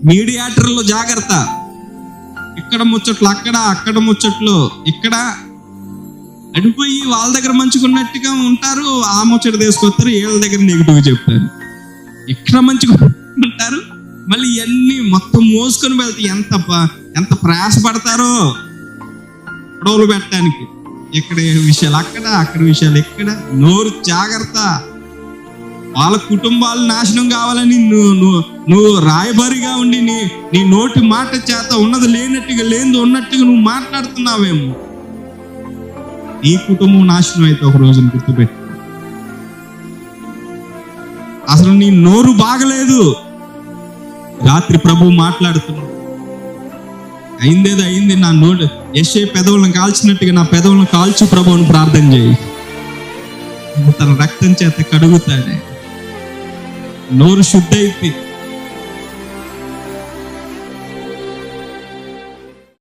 మీడియేటర్లో జాగ్రత్త. ఇక్కడ ముచ్చట్లు అక్కడ, అక్కడ ముచ్చట్లు ఇక్కడ అడిపోయి వాళ్ళ దగ్గర మంచుకున్నట్టుగా ఉంటారు, ఆ ముచ్చట తీసుకొస్తారు, వీళ్ళ దగ్గర నెగిటివ్ చెప్తారు. ఇక్కడ మంచిగా ఉంటారు, మళ్ళీ ఇవన్నీ మొత్తం మోసుకొని వెళ్తే ఎంత ప్రయాసపడతారో గొడవలు పెట్టడానికి. ఇక్కడ విషయాలు అక్కడ, అక్కడ విషయాలు ఇక్కడ. నోరు జాగ్రత్త. వాళ్ళ కుటుంబాలు నాశనం కావాలని నువ్వు రాయబారిగా ఉండి నీ నోటి మాట చేత ఉన్నది లేనట్టుగా, లేనిది ఉన్నట్టుగా నువ్వు మాట్లాడుతున్నావేమో. నీ కుటుంబం నాశనం అయితే ఒక రోజున గుర్తుపెట్టు. అసలు నీ నోరు బాగలేదు. రాత్రి ప్రభు మాట్లాడుతున్నాడు, అయిందేదో అయింది, నా నోరు యెషయా పెదవులను కాల్చినట్టుగా నా పెదవులను కాల్చు ప్రభువుని ప్రార్థన చేయి, తన రక్తం చేత కడుగుతాడే. నోరు శుద్ధి అయితే